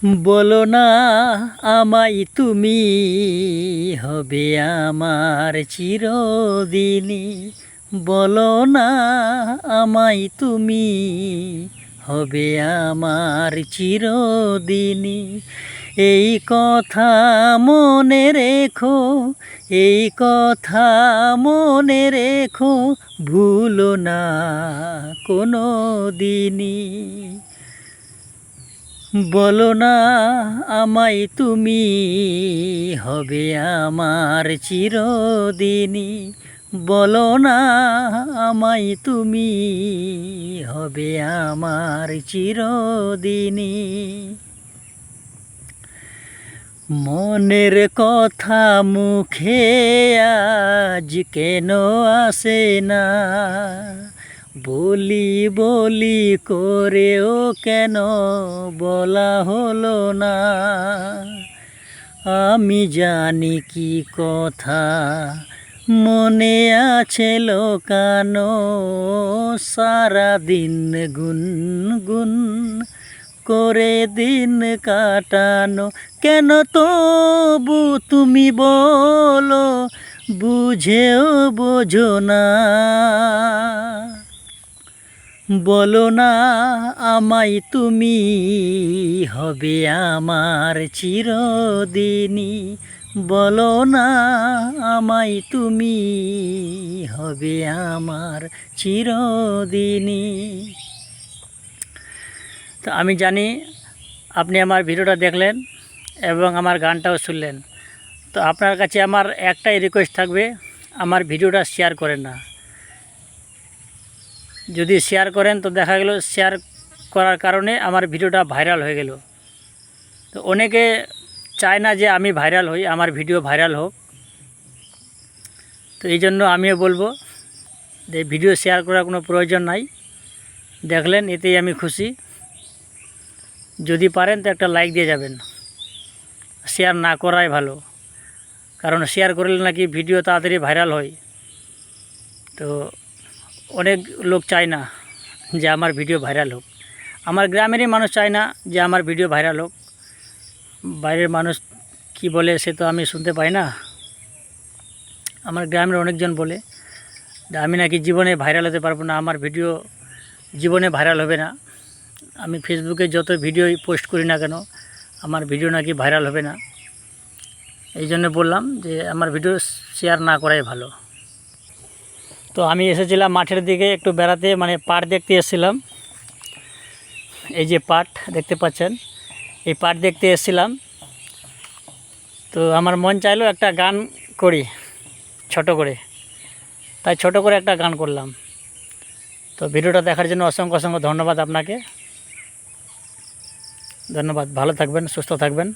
বলো না আমায় তুমি, হবে আমার চিরদিনই। বলো না আমায় তুমি, হবে আমার চিরদিনই। এই কথা মনে রেখো, এই কথা মনে রেখো, ভুলো না কোনো দিনই। বলো না আমায় তুমি, হবে আমার চিরদিনই। বলো না আমায় তুমি, হবে আমার চিরদিনই। মনের কথা মুখে আজ কেন আসে না, বলি বলি করেও কেন বলা হলো না। আমি জানি কি কথা মনে আছে লোকানো, সারাদিন গুনগুন করে দিন কাটানো। কেন তবু তুমি বলো, বুঝেও বোঝো না। বলো না আমায় তুমি, হবে আমার চিরদিনই। বলো না আমায় তুমি, হবে আমার চিরদিনই। তো আমি জানি আপনি আমার ভিডিওটা দেখলেন এবং আমার গানটাও শুনলেন। তো আপনার কাছে আমার একটাই রিকোয়েস্ট থাকবে, আমার ভিডিওটা শেয়ার করেন না। যদি শেয়ার করেন তো দেখা গেল শেয়ার করার কারণে আমার ভিডিওটা ভাইরাল হয়ে গেল। তো অনেকে চায় না যে আমি ভাইরাল হই, আমার ভিডিও ভাইরাল হোক। তো এই জন্য আমিও বলবো যে ভিডিও শেয়ার করার কোনো প্রয়োজন নাই। দেখলেন এতেই আমি খুশি। যদি পারেন তো একটা লাইক দিয়ে যাবেন, শেয়ার না করাই ভালো। কারণ শেয়ার করলে নাকি ভিডিও তাড়াতাড়ি ভাইরাল হয়। তো অনেক লোক চায় না যে আমার ভিডিও ভাইরাল হোক। আমার গ্রামেরই মানুষ চায় না যে আমার ভিডিও ভাইরাল হোক। বাইরের মানুষ কি বলে সে তো আমি শুনতে পাই না। আমার গ্রামের অনেকজন বলে যে আমি নাকি জীবনে ভাইরাল হতে পারবো না, আমার ভিডিও জীবনে ভাইরাল হবে না। আমি ফেসবুকে যত ভিডিও পোস্ট করি না কেন, আমার ভিডিও নাকি ভাইরাল হবে না। এই জন্য বললাম যে আমার ভিডিও শেয়ার না করাই ভালো। তো আমি এসেছিলাম মাঠের দিকে একটু বেড়াতে, মানে পাট দেখতে এসেছিলাম। এই যে পাট দেখতে পাচ্ছেন, এই পাট দেখতে এসেছিলাম। তো আমার মন চাইলো একটা গান করি ছোট করে, তাই ছোট করে একটা গান করলাম। তো ভিডিওটা দেখার জন্য অসংখ্য অসংখ্য ধন্যবাদ আপনাকে। ধন্যবাদ, ভালো থাকবেন, সুস্থ থাকবেন।